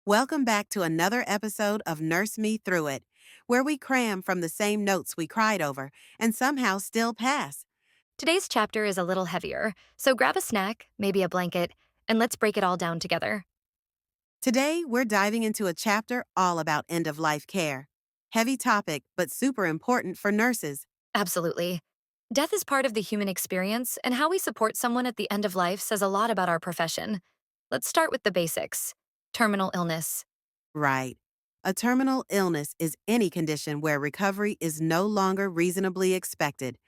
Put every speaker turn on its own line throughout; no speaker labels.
Welcome back to another episode of Nurse Me Through It, where we cram from the same notes we cried over and somehow still pass.
Today's chapter is a little heavier, so grab a snack, maybe a blanket, and let's break it all down together.
Today, we're diving into a chapter all about end of life care. Heavy topic, but super important for nurses.
Absolutely. Death is part of the human experience, and how we support someone at the end of life says a lot about our profession. Let's start with the basics. Terminal illness.
Right. A terminal illness is any condition where recovery is no longer reasonably expected,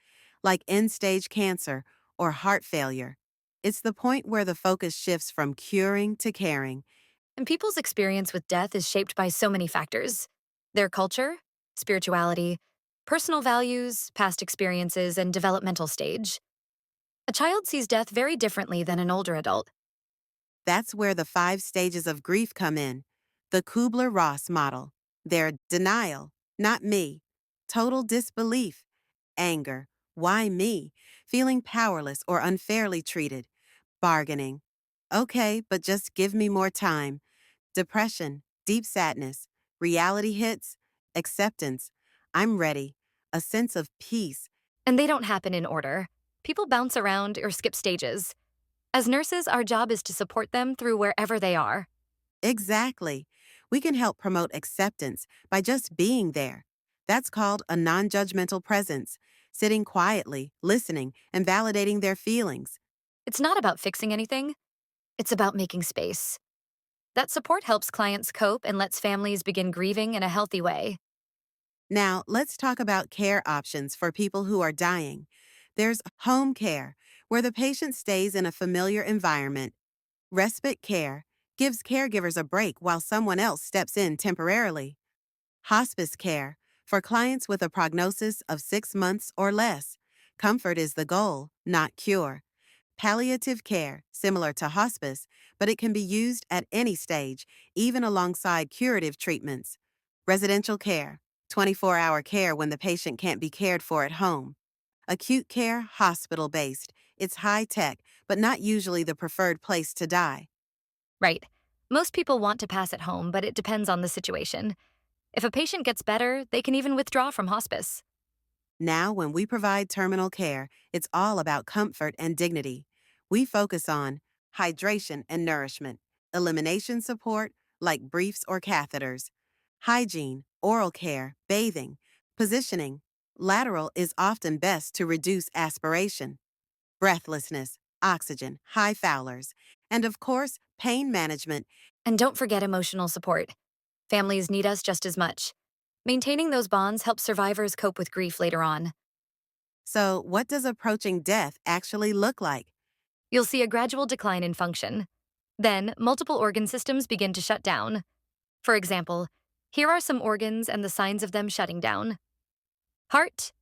like end stage cancer or heart failure. It's the point where the focus shifts from curing to caring.
And people's experience with death is shaped by so many factors: their culture, spirituality, personal values, past experiences, and developmental stage. A child sees death very differently than an older adult.
That's where the 5 stages of grief come in. The Kubler-Ross model. They're denial, not me. Total disbelief, anger, why me? Feeling powerless or unfairly treated. Bargaining. Okay, but just give me more time. Depression, deep sadness. Reality hits, acceptance. I'm ready. A sense of peace.
And they don't happen in order. People bounce around or skip stages. As nurses, our job is to support them through wherever they are.
Exactly. We can help promote acceptance by just being there. That's called a non judgmental presence, sitting quietly, listening, and validating their feelings.
It's not about fixing anything, it's about making space. That support helps clients cope and lets families begin grieving in a healthy way.
Now, let's talk about care options for people who are dying. There's home care, where the patient stays in a familiar environment. Respite care gives caregivers a break while someone else steps in temporarily. Hospice care, for clients with a prognosis of 6 months or less. Comfort is the goal, not cure. Palliative care, similar to hospice, but it can be used at any stage, even alongside curative treatments. Residential care, 24-hour care when the patient can't be cared for at home. Acute care, hospital-based. It's high-tech, but not usually the preferred place to die.
Right. Most people want to pass at home, but it depends on the situation. If a patient gets better, they can even withdraw from hospice.
Now, when we provide terminal care, it's all about comfort and dignity. We focus on hydration and nourishment, elimination support, like briefs or catheters, hygiene, oral care, bathing, positioning. Lateral is often best to reduce aspiration, breathlessness, oxygen, high Fowlers, and of course, pain management.
And don't forget emotional support. Families need us just as much. Maintaining those bonds helps survivors cope with grief later on.
So, what does approaching death actually look like?
You'll see a gradual decline in function. Then, multiple organ systems begin to shut down. For example, here are some organs and the signs of them shutting down: heart,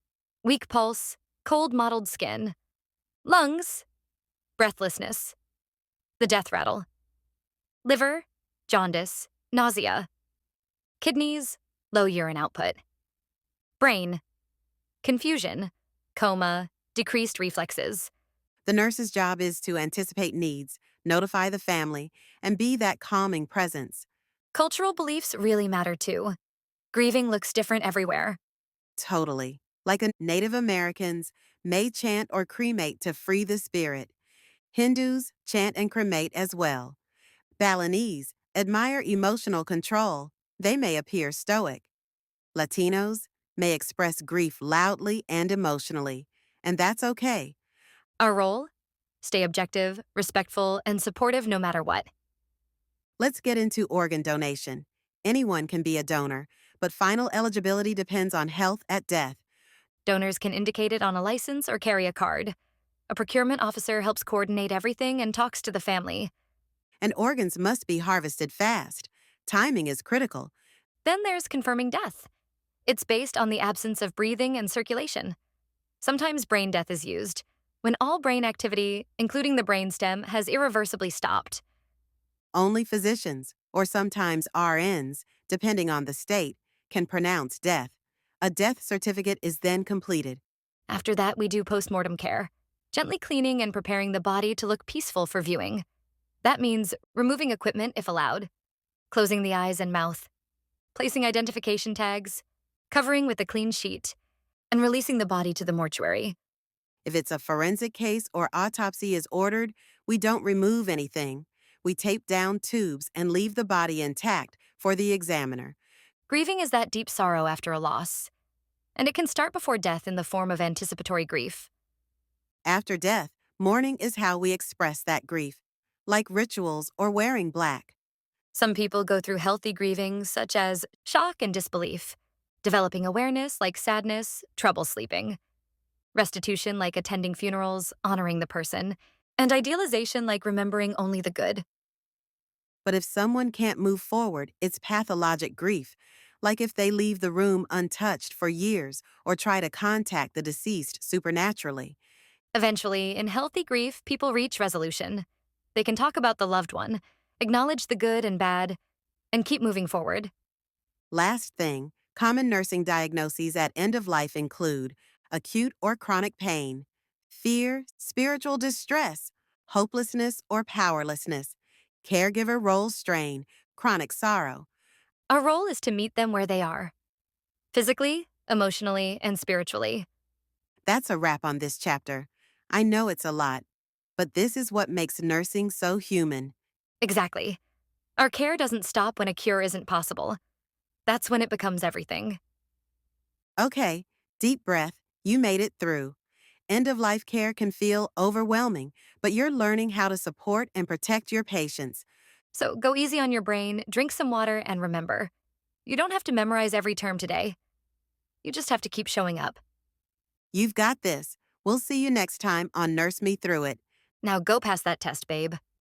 weak pulse, cold mottled skin; lungs, breathlessness, the death rattle; liver, jaundice, nausea; kidneys, low urine output; brain, confusion, coma, decreased reflexes.
The nurse's job is to anticipate needs, notify the family, and be that calming presence.
Cultural beliefs really matter too. Grieving looks different everywhere.
Totally. Like a Native Americans may chant or cremate to free the spirit. Hindus chant and cremate as well. Balinese admire emotional control. They may appear stoic. Latinos may express grief loudly and emotionally, and that's okay.
Our role? Stay objective, respectful, and supportive no matter what.
Let's get into organ donation. Anyone can be a donor, but final eligibility depends on health at death.
Donors can indicate it on a license or carry a card. A procurement officer helps coordinate everything and talks to the family.
And organs must be harvested fast. Timing is critical.
Then there's confirming death. It's based on the absence of breathing and circulation. Sometimes brain death is used, when all brain activity, including the brainstem, has irreversibly stopped.
Only physicians, or sometimes RNs, depending on the state, can pronounce death. A death certificate is then completed.
After that, we do postmortem care, gently cleaning and preparing the body to look peaceful for viewing. That means removing equipment if allowed. closing the eyes and mouth, placing identification tags, covering with a clean sheet, and releasing the body to the mortuary.
If it's a forensic case or autopsy is ordered, we don't remove anything. We tape down tubes and leave the body intact for the examiner.
Grieving is that deep sorrow after a loss, and it can start before death in the form of anticipatory grief.
After death, mourning is how we express that grief, like rituals or wearing black.
Some people go through healthy grieving, such as shock and disbelief, developing awareness like sadness, trouble sleeping, restitution like attending funerals, honoring the person, and idealization like remembering only the good.
But if someone can't move forward, it's pathologic grief, like if they leave the room untouched for years or try to contact the deceased supernaturally.
Eventually, in healthy grief, people reach resolution. They can talk about the loved one, acknowledge the good and bad, and keep moving forward.
Last thing, common nursing diagnoses at end of life include acute or chronic pain, fear, spiritual distress, hopelessness or powerlessness, caregiver role strain, chronic sorrow.
Our role is to meet them where they are, physically, emotionally, and spiritually.
That's a wrap on this chapter. I know it's a lot, but this is what makes nursing so human.
Exactly. Our care doesn't stop when a cure isn't possible. That's when it becomes everything.
Okay, deep breath, you made it through. End of life care can feel overwhelming, but you're learning how to support and protect your patients.
So go easy on your brain, drink some water, and remember, you don't have to memorize every term today. You just have to keep showing up.
You've got this. We'll see you next time on Nurse Me Through It.
Now go past that test, babe.